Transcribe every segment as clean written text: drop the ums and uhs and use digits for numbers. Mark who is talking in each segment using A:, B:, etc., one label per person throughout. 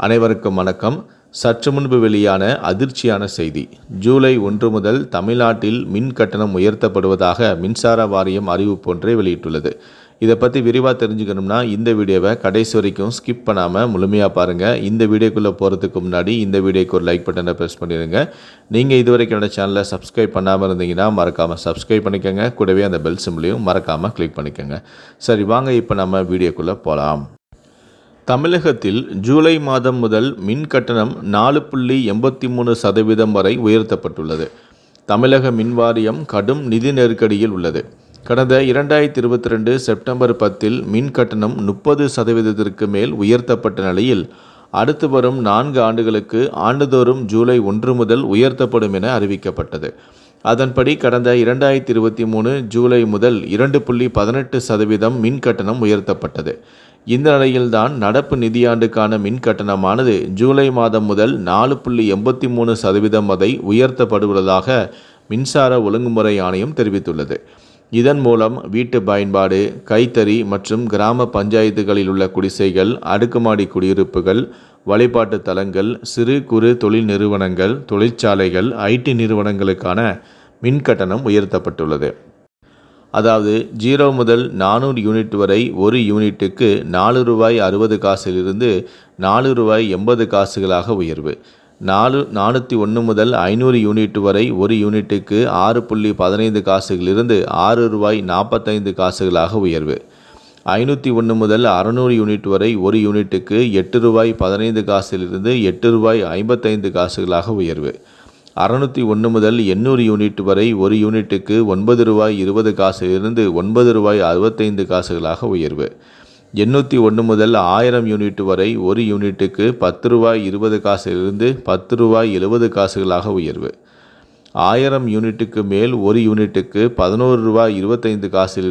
A: அனைவருக்கும் வணக்கம். சற்று முன்பு வெளியான அதிர்ச்சியான செய்தி. ஜூலை 1 முதல் தமிழ்நாட்டில் மின் கட்டணம் உயர்த்தப்படுவதாக மின்சார வாரியம் அறிவிப்பு ஒன்றை வெளியிட்டுள்ளது. இதை பற்றி விரிவாக தெரிஞ்சுக்கணும்னா இந்த வீடியோவை கடைசி வரைக்கும் ஸ்கிப் பண்ணாமல் முழுமையாக பாருங்கள். இந்த வீடியோக்குள்ளே போகிறதுக்கு முன்னாடி இந்த வீடியோக்கு ஒரு லைக் பட்டனை ப்ரெஸ் பண்ணிடுங்க. நீங்கள் இதுவரைக்கும் என்னோட சேனலை சப்ஸ்கிரைப் பண்ணாமல் இருந்தீங்கன்னா மறக்காமல் சப்ஸ்கிரைப் பண்ணிக்கோங்க. கூடவே அந்த பெல் சிம்பிளையும் மறக்காமல் கிளிக் பண்ணிக்கோங்க. சரி, வாங்க இப்போ நம்ம வீடியோக்குள்ளே போகலாம். தமிழகத்தில் ஜூலை மாதம் முதல் மின் கட்டணம் 4.83% வரை உயர்த்தப்பட்டுள்ளது. தமிழக மின் வாரியம் கடும் நிதி நெருக்கடியில் உள்ளது. கடந்த 2022 செப்டம்பர் 10 மின் கட்டணம் 30% மேல் உயர்த்தப்பட்ட நிலையில் அடுத்து வரும் 4 ஆண்டுகளுக்கு ஆண்டுதோறும் ஜூலை 1 முதல் உயர்த்தப்படும் என அறிவிக்கப்பட்டது. அதன்படி கடந்த 2023 ஜூலை முதல் 2.18% மின் கட்டணம் உயர்த்தப்பட்டது. இந்த நிலையில்தான் நடப்பு நிதியாண்டுக்கான மின் கட்டணமானது ஜூலை மாதம் முதல் 4.83% வரை உயர்த்தப்படுவதாக மின்சார ஒழுங்குமுறை ஆணையம் தெரிவித்துள்ளது. இதன் மூலம் வீட்டு பயன்பாடு, கைத்தறி மற்றும் கிராம பஞ்சாயத்துகளில் உள்ள குடிசைகள், அடுக்குமாடி குடியிருப்புகள், வழிபாட்டு தலங்கள், சிறு குறு தொழில் நிறுவனங்கள், தொழிற்சாலைகள், ஐடி நிறுவனங்களுக்கான மின் கட்டணம் உயர்த்தப்பட்டுள்ளது. அதாவது 0 முதல் 400 யூனிட் வரை ஒரு யூனிட்டுக்கு ₹4.60 ₹4.80 உயர்வு. 401 முதல் 500 யூனிட் வரை ஒரு யூனிட்டுக்கு ₹6.15 ₹6.45 உயர்வு. 501 முதல் 600 யூனிட் வரை ஒரு யூனிட்டுக்கு ₹8.15 ₹8.55 உயர்வு. 601 முதல் 800 யூனிட் வரை ஒரு யூனிட்டுக்கு ₹9.20 ₹9.65 உயர்வு. 801 முதல் 1000 யூனிட் வரை ஒரு யூனிட்டுக்கு ₹10.20 ₹10.70 உயர்வு. 1000 யூனிட்டுக்கு மேல் ஒரு யூனிட்டுக்கு ₹11.25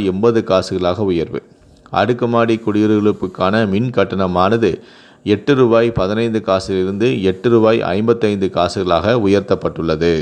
A: ₹11.80 உயர்வு. அடுக்குமாடி குடியிருப்புக்கான மின் கட்டணமானது ₹8.15 ₹8.55 உயர்த்தப்பட்டுள்ளது.